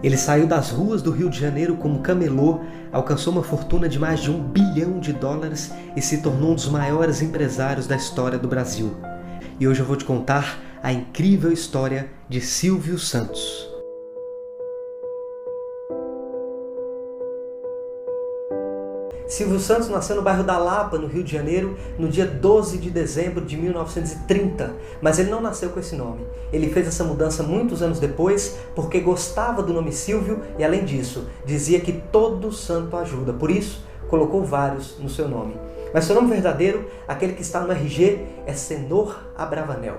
Ele saiu das ruas do Rio de Janeiro como camelô, alcançou uma fortuna de mais de US$ 1 bilhão e se tornou um dos maiores empresários da história do Brasil. E hoje eu vou te contar a incrível história de Silvio Santos. Silvio Santos nasceu no bairro da Lapa, no Rio de Janeiro, no dia 12 de dezembro de 1930, mas ele não nasceu com esse nome. Ele fez essa mudança muitos anos depois porque gostava do nome Silvio e, além disso, dizia que todo santo ajuda, por isso colocou vários no seu nome. Mas seu nome verdadeiro, aquele que está no RG, é Senhor Abravanel.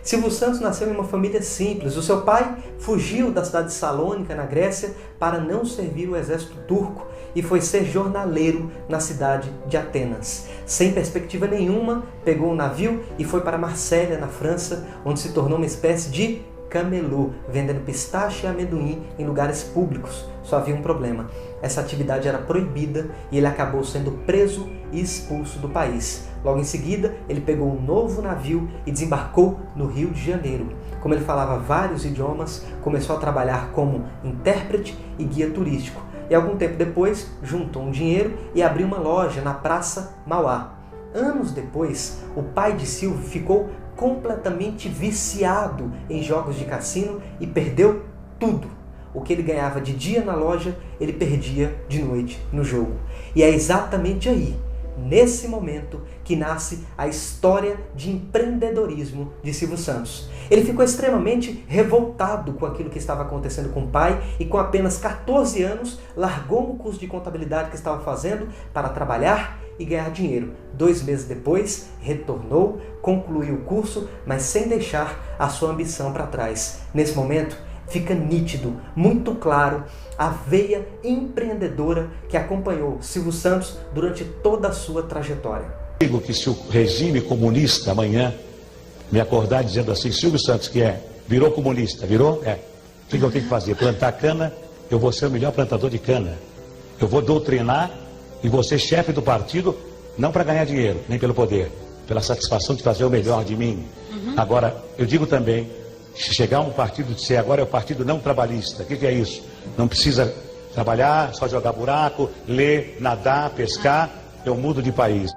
Silvio Santos nasceu em uma família simples. O seu pai fugiu da cidade de Salônica, na Grécia, para não servir o exército turco e foi ser jornaleiro na cidade de Atenas. Sem perspectiva nenhuma, pegou um navio e foi para Marsella, na França, onde se tornou uma espécie de camelô, vendendo pistache e amendoim em lugares públicos. Só havia um problema: essa atividade era proibida e ele acabou sendo preso e expulso do país. Logo em seguida, ele pegou um novo navio e desembarcou no Rio de Janeiro. Como ele falava vários idiomas, começou a trabalhar como intérprete e guia turístico. E algum tempo depois, juntou um dinheiro e abriu uma loja na Praça Mauá. Anos depois, o pai de Silvio ficou completamente viciado em jogos de cassino e perdeu tudo. O que ele ganhava de dia na loja, ele perdia de noite no jogo. E é exatamente aí, nesse momento, que nasce a história de empreendedorismo de Silvio Santos. Ele ficou extremamente revoltado com aquilo que estava acontecendo com o pai e, com apenas 14 anos, largou um curso de contabilidade que estava fazendo para trabalhar e ganhar dinheiro. 2 meses depois, retornou, concluiu o curso, mas sem deixar a sua ambição para trás. Nesse momento, fica nítido, muito claro, a veia empreendedora que acompanhou Silvio Santos durante toda a sua trajetória. Digo que se o regime comunista amanhã me acordar dizendo assim: Silvio Santos, virou comunista, virou? O que eu tenho que fazer? Plantar cana? Eu vou ser o melhor plantador de cana. Eu vou doutrinar e vou ser chefe do partido, não para ganhar dinheiro, nem pelo poder, pela satisfação de fazer o melhor de mim. Agora, eu digo também, se chegar um partido e disser agora é o partido não trabalhista, o que é isso? Não precisa trabalhar, só jogar buraco, ler, nadar, pescar, eu mudo de país.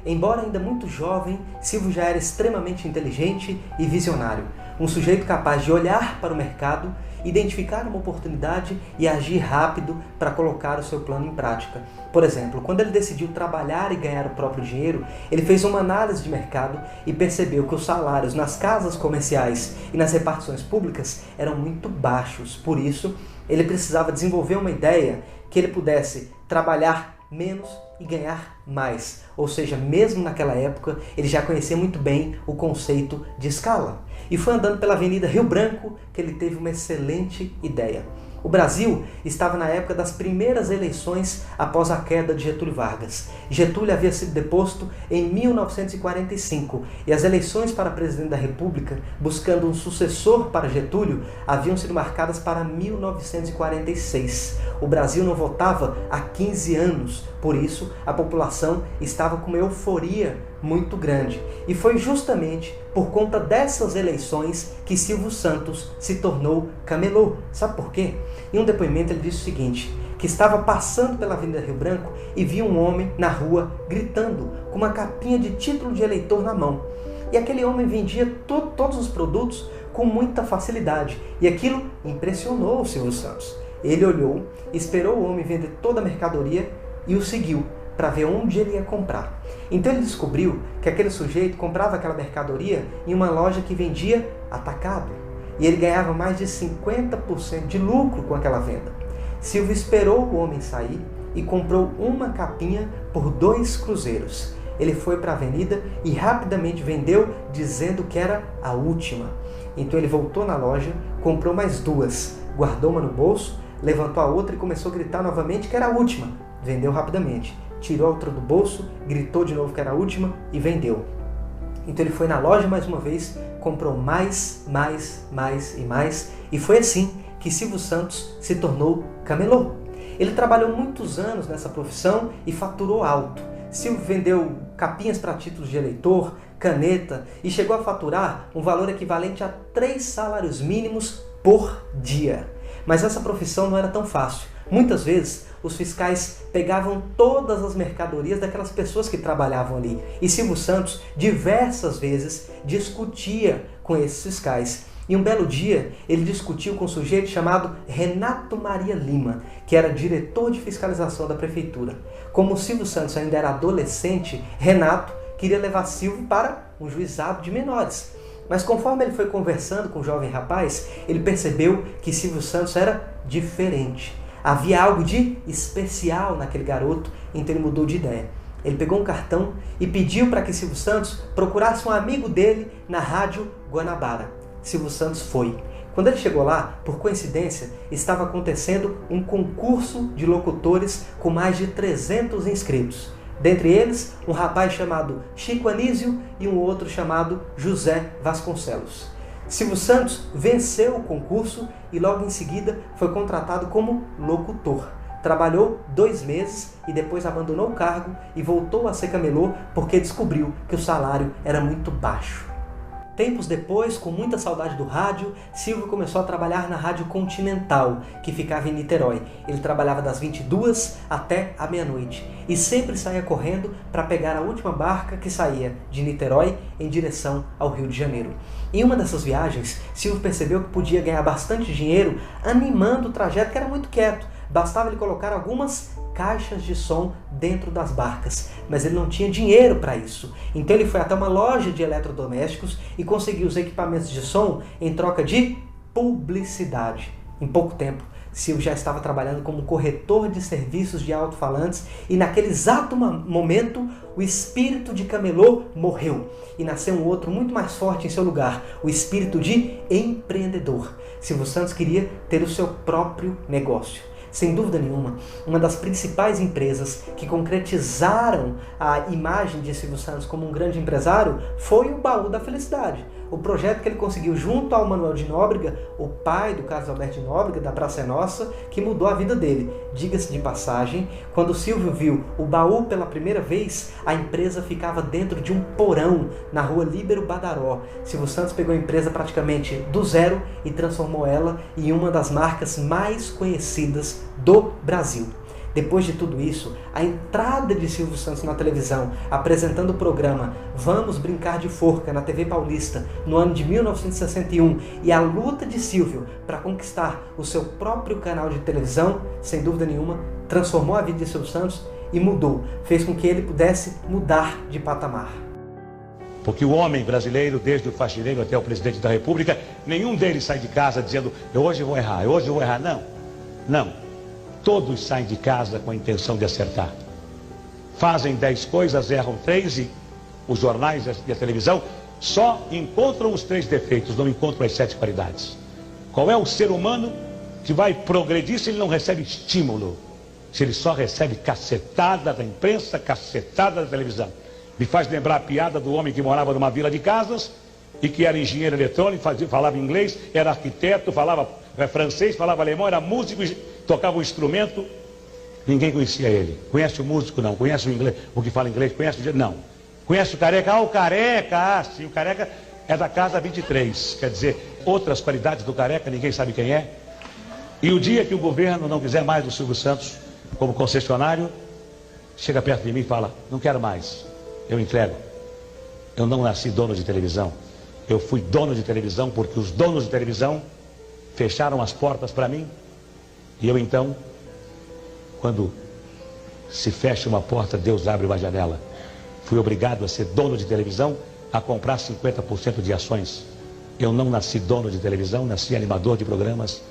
Embora ainda muito jovem, Silvio já era extremamente inteligente e visionário. Um sujeito capaz de olhar para o mercado, identificar uma oportunidade e agir rápido para colocar o seu plano em prática. Por exemplo, quando ele decidiu trabalhar e ganhar o próprio dinheiro, ele fez uma análise de mercado e percebeu que os salários nas casas comerciais e nas repartições públicas eram muito baixos. Por isso, ele precisava desenvolver uma ideia que ele pudesse trabalhar menos e ganhar mais. Ou seja, mesmo naquela época, ele já conhecia muito bem o conceito de escala. E foi andando pela Avenida Rio Branco que ele teve uma excelente ideia. O Brasil estava na época das primeiras eleições após a queda de Getúlio Vargas. Getúlio havia sido deposto em 1945 e as eleições para presidente da República, buscando um sucessor para Getúlio, haviam sido marcadas para 1946. O Brasil não votava há 15 anos, por isso a população estava com uma euforia muito grande. E foi justamente por conta dessas eleições que Silvio Santos se tornou camelô. Sabe por quê? Em um depoimento ele disse o seguinte, que estava passando pela Avenida Rio Branco e viu um homem na rua gritando com uma capinha de título de eleitor na mão. E aquele homem vendia todos os produtos com muita facilidade. E aquilo impressionou o Silvio Santos. Ele olhou, esperou o homem vender toda a mercadoria e o seguiu para ver onde ele ia comprar. Então ele descobriu que aquele sujeito comprava aquela mercadoria em uma loja que vendia atacado. E ele ganhava mais de 50% de lucro com aquela venda. Silvio esperou o homem sair e comprou uma capinha por 2 cruzeiros. Ele foi para a avenida e rapidamente vendeu, dizendo que era a última. Então ele voltou na loja, comprou mais 2, guardou uma no bolso, levantou a outra e começou a gritar novamente que era a última. Vendeu rapidamente. Tirou a outra do bolso, gritou de novo que era a última e vendeu. Então ele foi na loja mais uma vez, comprou mais e mais. E foi assim que Silvio Santos se tornou camelô. Ele trabalhou muitos anos nessa profissão e faturou alto. Silvio vendeu capinhas para títulos de eleitor, caneta e chegou a faturar um valor equivalente a 3 salários mínimos por dia. Mas essa profissão não era tão fácil. Muitas vezes, os fiscais pegavam todas as mercadorias daquelas pessoas que trabalhavam ali. E Silvio Santos, diversas vezes, discutia com esses fiscais. E um belo dia, ele discutiu com um sujeito chamado Renato Maria Lima, que era diretor de fiscalização da prefeitura. Como o Silvio Santos ainda era adolescente, Renato queria levar Silvio para um juizado de menores. Mas conforme ele foi conversando com o jovem rapaz, ele percebeu que Silvio Santos era diferente. Havia algo de especial naquele garoto, então ele mudou de ideia. Ele pegou um cartão e pediu para que Silvio Santos procurasse um amigo dele na Rádio Guanabara. Silvio Santos foi. Quando ele chegou lá, por coincidência, estava acontecendo um concurso de locutores com mais de 300 inscritos. Dentre eles, um rapaz chamado Chico Anísio e um outro chamado José Vasconcelos. Silvio Santos venceu o concurso e logo em seguida foi contratado como locutor. Trabalhou 2 meses e depois abandonou o cargo e voltou a ser camelô porque descobriu que o salário era muito baixo. Tempos depois, com muita saudade do rádio, Silvio começou a trabalhar na Rádio Continental, que ficava em Niterói. Ele trabalhava das 22 até a meia-noite e sempre saía correndo para pegar a última barca que saía de Niterói em direção ao Rio de Janeiro. Em uma dessas viagens, Silvio percebeu que podia ganhar bastante dinheiro animando o trajeto, que era muito quieto. Bastava ele colocar algumas caixas de som dentro das barcas, mas ele não tinha dinheiro para isso. Então ele foi até uma loja de eletrodomésticos e conseguiu os equipamentos de som em troca de publicidade. Em pouco tempo, Silvio já estava trabalhando como corretor de serviços de alto-falantes e naquele exato momento o espírito de camelô morreu e nasceu um outro muito mais forte em seu lugar, o espírito de empreendedor. Silvio Santos queria ter o seu próprio negócio. Sem dúvida nenhuma, uma das principais empresas que concretizaram a imagem de Silvio Santos como um grande empresário foi o Baú da Felicidade. O projeto que ele conseguiu junto ao Manuel de Nóbrega, o pai do Carlos Alberto de Nóbrega, da Praça é Nossa, que mudou a vida dele. Diga-se de passagem, quando Silvio viu o Baú pela primeira vez, a empresa ficava dentro de um porão na rua Líbero Badaró. Silvio Santos pegou a empresa praticamente do zero e transformou ela em uma das marcas mais conhecidas do Brasil. Depois de tudo isso, a entrada de Silvio Santos na televisão, apresentando o programa Vamos Brincar de Forca na TV Paulista no ano de 1961 e a luta de Silvio para conquistar o seu próprio canal de televisão, sem dúvida nenhuma, transformou a vida de Silvio Santos e mudou, fez com que ele pudesse mudar de patamar. Porque o homem brasileiro, desde o faxineiro até o presidente da República, nenhum deles sai de casa dizendo, hoje eu vou errar, hoje eu vou errar. Não, não. Todos saem de casa com a intenção de acertar. Fazem 10 coisas, erram 3 e os jornais e a televisão só encontram os 3 defeitos, não encontram as 7 qualidades. Qual é o ser humano que vai progredir se ele não recebe estímulo? Se ele só recebe cacetada da imprensa, cacetada da televisão. Me faz lembrar a piada do homem que morava numa vila de casas e que era engenheiro eletrônico, falava inglês, era arquiteto, falava francês, falava alemão, era músico, tocava um instrumento. Ninguém conhecia ele. Conhece o músico? Não. Conhece o inglês? O que fala inglês? Conhece o... Não. Conhece o careca? Ah, o careca! Ah, sim, o careca é da casa 23. Quer dizer, outras qualidades do careca, ninguém sabe quem é. E o dia que o governo não quiser mais o Silvio Santos como concessionário, chega perto de mim e fala, não quero mais, eu entrego. Eu não nasci dono de televisão. Eu fui dono de televisão porque os donos de televisão fecharam as portas para mim. E eu então, quando se fecha uma porta, Deus abre uma janela. Fui obrigado a ser dono de televisão, a comprar 50% de ações. Eu não nasci dono de televisão, nasci animador de programas.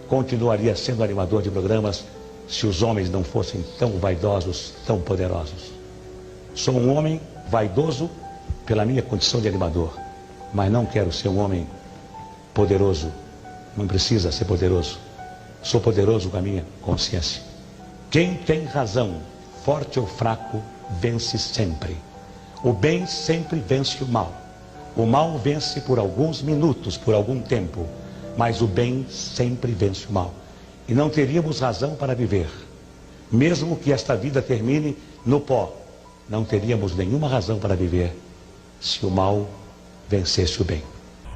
Continuaria sendo animador de programas se os homens não fossem tão vaidosos, tão poderosos. Sou um homem vaidoso pela minha condição de animador, mas não quero ser um homem poderoso. Não precisa ser poderoso. Sou poderoso com a minha consciência. Quem tem razão, forte ou fraco, vence sempre. O bem sempre vence o mal. O mal vence por alguns minutos, por algum tempo, mas o bem sempre vence o mal. E não teríamos razão para viver. Mesmo que esta vida termine no pó, não teríamos nenhuma razão para viver se o mal vencesse o bem.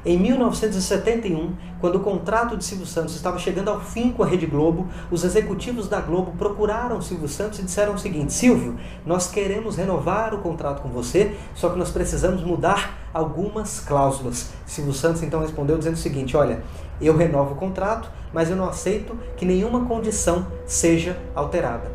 Em 1971, quando o contrato de Silvio Santos estava chegando ao fim com a Rede Globo, os executivos da Globo procuraram Silvio Santos e disseram o seguinte: Silvio, nós queremos renovar o contrato com você, só que nós precisamos mudar algumas cláusulas. Silvio Santos então respondeu dizendo o seguinte: olha, eu renovo o contrato, mas eu não aceito que nenhuma condição seja alterada.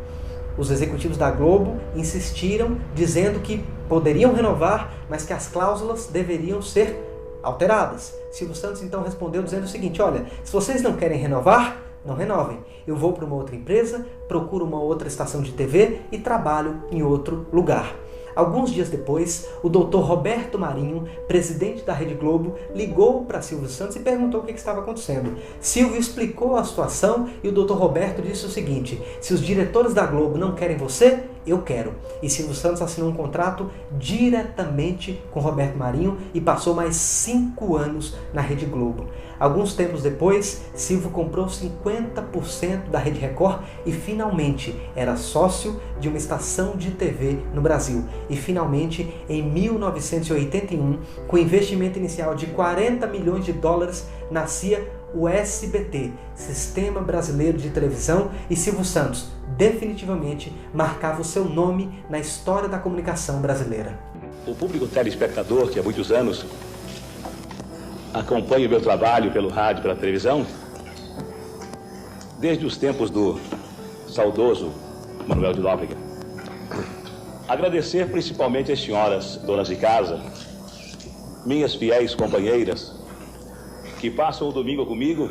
Os executivos da Globo insistiram, dizendo que poderiam renovar, mas que as cláusulas deveriam ser alteradas. Silvio Santos então respondeu dizendo o seguinte: olha, se vocês não querem renovar, não renovem. Eu vou para uma outra empresa, procuro uma outra estação de TV e trabalho em outro lugar. Alguns dias depois, o Dr. Roberto Marinho, presidente da Rede Globo, ligou para Silvio Santos e perguntou o que estava acontecendo. Silvio explicou a situação e o Dr. Roberto disse o seguinte: se os diretores da Globo não querem você, eu quero. E Silvio Santos assinou um contrato diretamente com Roberto Marinho e passou mais 5 anos na Rede Globo. Alguns tempos depois, Silvio comprou 50% da Rede Record e finalmente era sócio de uma estação de TV no Brasil. E finalmente, em 1981, com investimento inicial de $40 milhões, nascia o SBT, Sistema Brasileiro de Televisão, e Silvio Santos definitivamente marcava o seu nome na história da comunicação brasileira. O público telespectador, que há muitos anos acompanha o meu trabalho pelo rádio e pela televisão, desde os tempos do saudoso Manuel de Nóbrega. Agradecer principalmente às senhoras donas de casa, minhas fiéis companheiras, que passam o domingo comigo,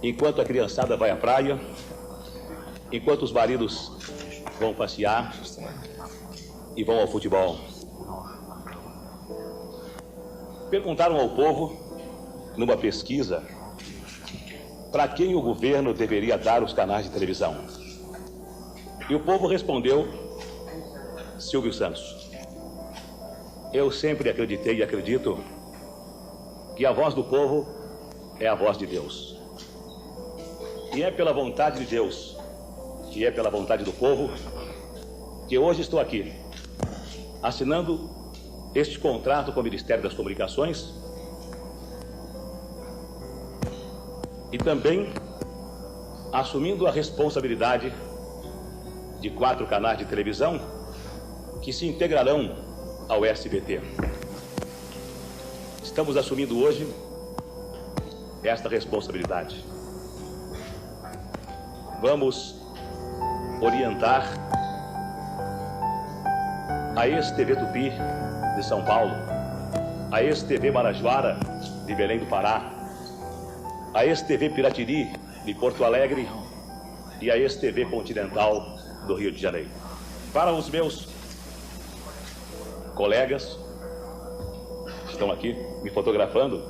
enquanto a criançada vai à praia, enquanto os maridos vão passear e vão ao futebol. Perguntaram ao povo, numa pesquisa, para quem o governo deveria dar os canais de televisão. E o povo respondeu: Silvio Santos. Eu sempre acreditei e acredito que a voz do povo é a voz de Deus. E é pela vontade de Deus, que é pela vontade do povo, que hoje estou aqui, assinando este contrato com o Ministério das Comunicações e também assumindo a responsabilidade de 4 canais de televisão que se integrarão ao SBT. Estamos assumindo hoje esta responsabilidade. Vamos orientar a ex-TV Tupi de São Paulo, a ex-TV Marajoara de Belém do Pará, a ex-TV Piratiri de Porto Alegre e a ex-TV Continental do Rio de Janeiro. Para os meus colegas que estão aqui me fotografando,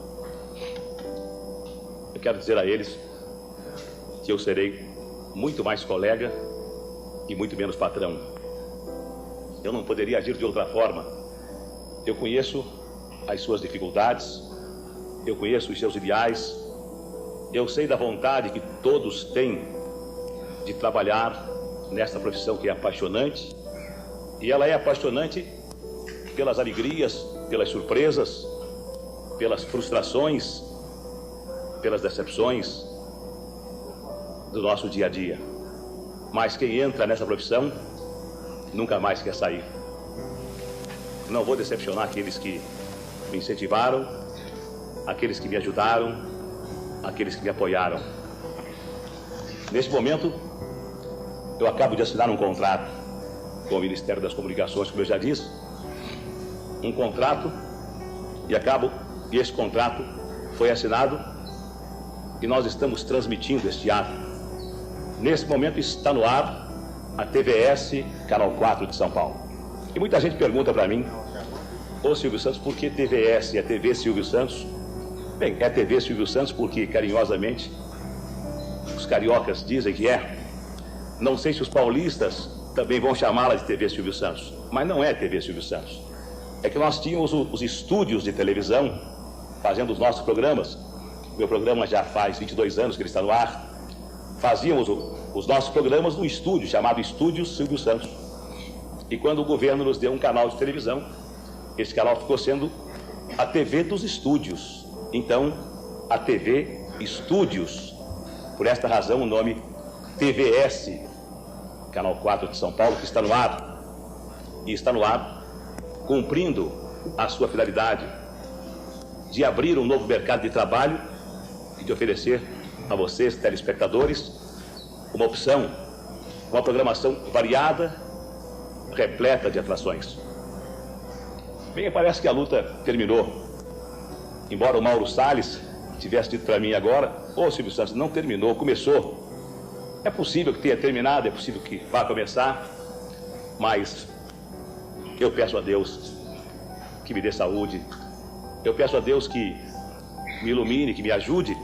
eu quero dizer a eles que eu serei muito mais colega e muito menos patrão. Eu não poderia agir de outra forma. Eu conheço as suas dificuldades, eu conheço os seus ideais, eu sei da vontade que todos têm de trabalhar nesta profissão que é apaixonante, e ela é apaixonante pelas alegrias, pelas surpresas, pelas frustrações, pelas decepções do nosso dia a dia. Mas quem entra nessa profissão nunca mais quer sair. Não vou decepcionar aqueles que me incentivaram, aqueles que me ajudaram, aqueles que me apoiaram. Neste momento, eu acabo de assinar um contrato com o Ministério das Comunicações, como eu já disse, um contrato, e esse contrato foi assinado e nós estamos transmitindo este ato. Nesse momento está no ar a TVS, Canal 4 de São Paulo. E muita gente pergunta para mim: ô Silvio Santos, por que TVS? É TV Silvio Santos? Bem, é TV Silvio Santos porque, carinhosamente, os cariocas dizem que é. Não sei se os paulistas também vão chamá-la de TV Silvio Santos, mas não é TV Silvio Santos. É que nós tínhamos os estúdios de televisão fazendo os nossos programas. O meu programa já faz 22 anos que ele está no ar. Fazíamos os nossos programas num estúdio chamado Estúdio Silvio Santos. E quando o governo nos deu um canal de televisão, esse canal ficou sendo a TV dos estúdios. então a TV Estúdios. Por esta razão o nome TVS, Canal 4 de São Paulo, que está no ar. E está no ar cumprindo a sua finalidade de abrir um novo mercado de trabalho e de oferecer a vocês, telespectadores, uma opção, uma programação variada, repleta de atrações. Bem, parece que a luta terminou. Embora o Mauro Salles tivesse dito para mim agora, Silvio Santos, não terminou, começou. É possível que tenha terminado, é possível que vá começar, mas eu peço a Deus que me dê saúde, eu peço a Deus que me ilumine, que me ajude,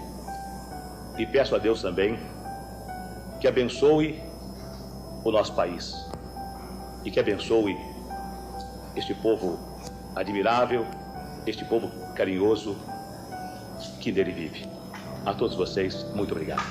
e peço a Deus também que abençoe o nosso país e que abençoe este povo admirável, este povo carinhoso que nele vive. A todos vocês, muito obrigado.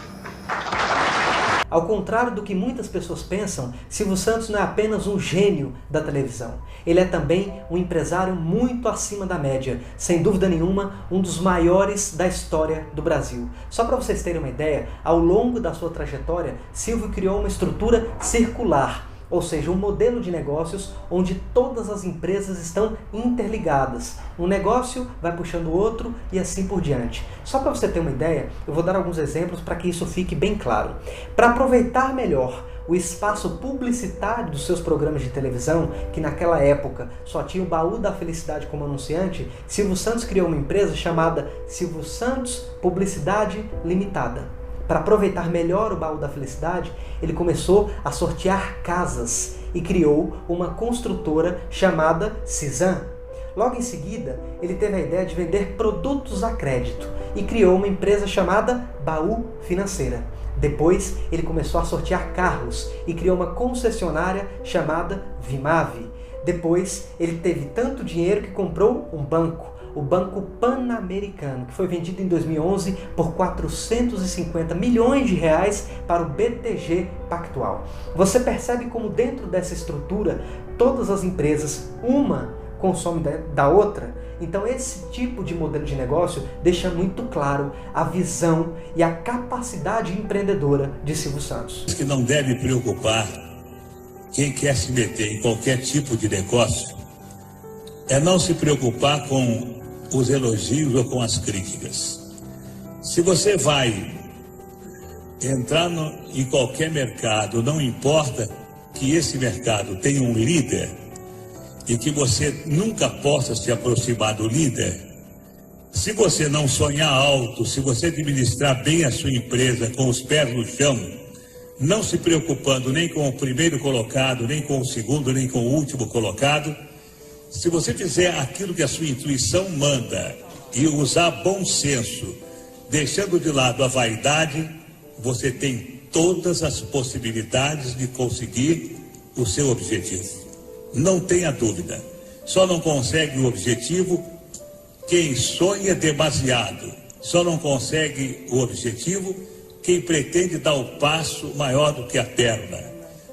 Ao contrário do que muitas pessoas pensam, Silvio Santos não é apenas um gênio da televisão. Ele é também um empresário muito acima da média, sem dúvida nenhuma, um dos maiores da história do Brasil. Só para vocês terem uma ideia, ao longo da sua trajetória, Silvio criou uma estrutura circular, ou seja, um modelo de negócios onde todas as empresas estão interligadas. Um negócio vai puxando o outro e assim por diante. Só para você ter uma ideia, eu vou dar alguns exemplos para que isso fique bem claro. Para aproveitar melhor o espaço publicitário dos seus programas de televisão, que naquela época só tinha o Baú da Felicidade como anunciante, Silvio Santos criou uma empresa chamada Silvio Santos Publicidade Limitada. Para aproveitar melhor o Baú da Felicidade, ele começou a sortear casas e criou uma construtora chamada Cisan. Logo em seguida, ele teve a ideia de vender produtos a crédito e criou uma empresa chamada Baú Financeira. Depois, ele começou a sortear carros e criou uma concessionária chamada Vimave. Depois, ele teve tanto dinheiro que comprou um banco, o Banco Pan-Americano, que foi vendido em 2011 por 450 milhões de reais para o BTG Pactual. Você percebe como dentro dessa estrutura, todas as empresas, uma consome da outra? Então esse tipo de modelo de negócio deixa muito claro a visão e a capacidade empreendedora de Silvio Santos. Que não deve preocupar quem quer se meter em qualquer tipo de negócio é não se preocupar com os elogios ou com as críticas. Se você vai entrar em qualquer mercado, não importa que esse mercado tenha um líder e que você nunca possa se aproximar do líder, se você não sonhar alto, se você administrar bem a sua empresa com os pés no chão, não se preocupando nem com o primeiro colocado, nem com o segundo, nem com o último colocado, se você fizer aquilo que a sua intuição manda e usar bom senso, deixando de lado a vaidade, você tem todas as possibilidades de conseguir o seu objetivo. Não tenha dúvida. Só não consegue o objetivo quem sonha demasiado. Só não consegue o objetivo quem pretende dar o passo maior do que a perna.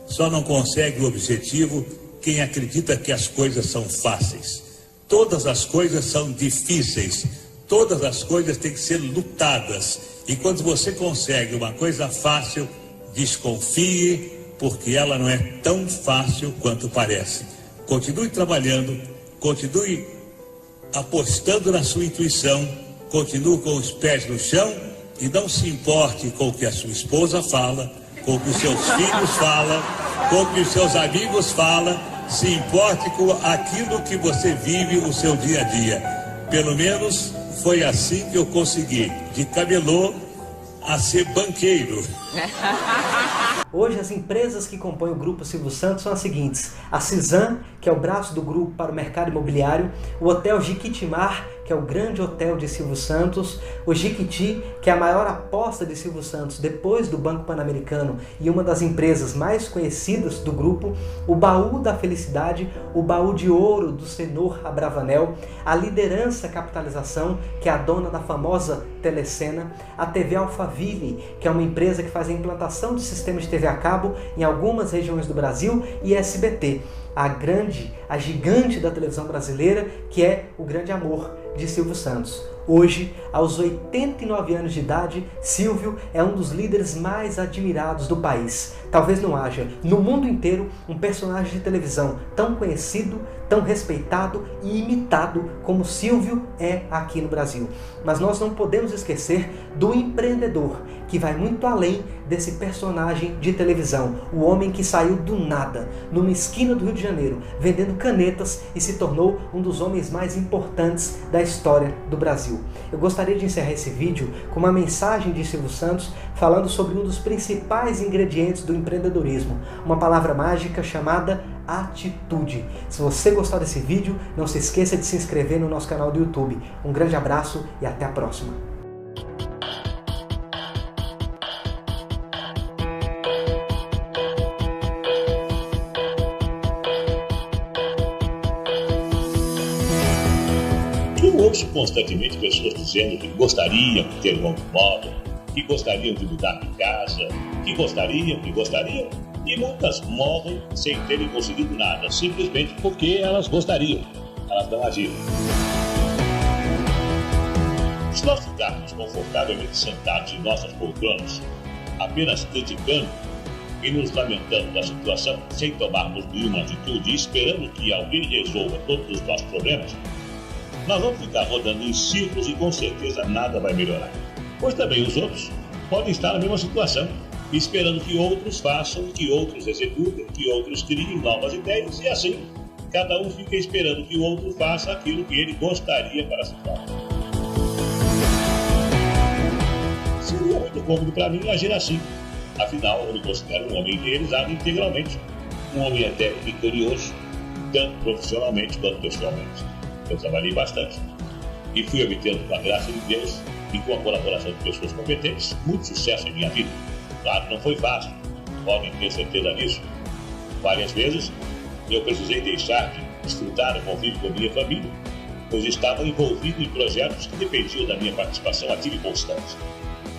Só não consegue o objetivo quem acredita que as coisas são fáceis. Todas as coisas são difíceis. Todas as coisas têm que ser lutadas. E quando você consegue uma coisa fácil, desconfie, porque ela não é tão fácil quanto parece. Continue trabalhando, continue apostando na sua intuição, continue com os pés no chão e não se importe com o que a sua esposa fala, com o que os seus filhos falam, com o que os seus amigos falam. Se importe com aquilo que você vive o seu dia a dia. Pelo menos foi assim que eu consegui, de camelô a ser banqueiro. Hoje as empresas que compõem o Grupo Silvio Santos são as seguintes: a Cisan, que é o braço do grupo para o mercado imobiliário, o Hotel Jequitimar, que é o grande hotel de Silvio Santos, o Jequiti, que é a maior aposta de Silvio Santos depois do Banco Pan-Americano e uma das empresas mais conhecidas do grupo, o Baú da Felicidade, o Baú de Ouro do Senhor Abravanel, a Liderança Capitalização, que é a dona da famosa Telecena, a TV Alphaville, que é uma empresa que faz a implantação de sistemas de TV a cabo em algumas regiões do Brasil, e SBT, a gigante da televisão brasileira, que é O Grande Amor de Silvio Santos. Hoje, aos 89 anos de idade, Silvio é um dos líderes mais admirados do país. Talvez não haja, no mundo inteiro, um personagem de televisão tão conhecido, tão respeitado e imitado como Silvio é aqui no Brasil. Mas nós não podemos esquecer do empreendedor, que vai muito além desse personagem de televisão. O homem que saiu do nada, numa esquina do Rio de Janeiro, vendendo canetas e se tornou um dos homens mais importantes da história do Brasil. Eu gostaria de encerrar esse vídeo com uma mensagem de Silvio Santos falando sobre um dos principais ingredientes do empreendedorismo, uma palavra mágica chamada atitude. Se você gostar desse vídeo, não se esqueça de se inscrever no nosso canal do YouTube. Um grande abraço e até a próxima. Eu ouço constantemente pessoas dizendo que gostariam de ter um automóvel, que gostariam de mudar de casa, que gostariam, e muitas morrem sem terem conseguido nada, simplesmente porque elas gostariam, elas não agiram. Se nós ficarmos confortavelmente sentados em nossas poltronas, apenas criticando e nos lamentando da situação, sem tomarmos nenhuma atitude e esperando que alguém resolva todos os nossos problemas, nós vamos ficar rodando em círculos e com certeza nada vai melhorar. Pois também os outros podem estar na mesma situação, esperando que outros façam, que outros executem, que outros criem novas ideias e assim, cada um fica esperando que o outro faça aquilo que ele gostaria para si próprio. Seria muito cômodo para mim agir assim. Afinal, eu me considero um homem realizado integralmente, um homem até vitorioso, tanto profissionalmente quanto pessoalmente. Eu trabalhei bastante e fui obtendo, com a graça de Deus e com a colaboração de pessoas competentes, muito sucesso em minha vida. Claro que não foi fácil, podem ter certeza disso. Várias vezes eu precisei deixar de desfrutar o convívio com a minha família, pois estava envolvido em projetos que dependiam da minha participação ativa e constante.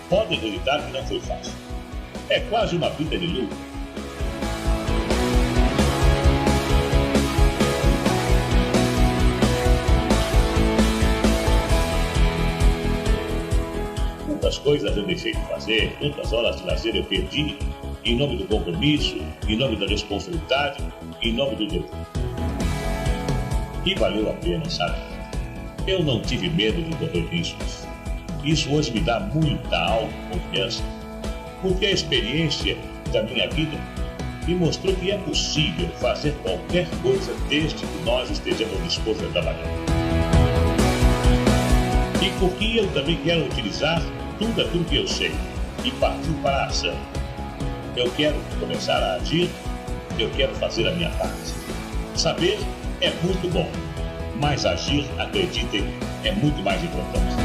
Podem acreditar que não foi fácil. É quase uma vida de luta. Quantas coisas eu deixei de fazer, quantas horas de lazer eu perdi, em nome do compromisso, em nome da responsabilidade, em nome do dever. E valeu a pena, sabe? Eu não tive medo de correr riscos. Isso hoje me dá muita autoconfiança, porque a experiência da minha vida me mostrou que é possível fazer qualquer coisa desde que nós estejamos dispostos a trabalhar. E porque eu também quero utilizar tudo aquilo que eu sei e partir para a ação. Eu quero começar a agir, eu quero fazer a minha parte. Saber é muito bom, mas agir, acreditem, é muito mais importante.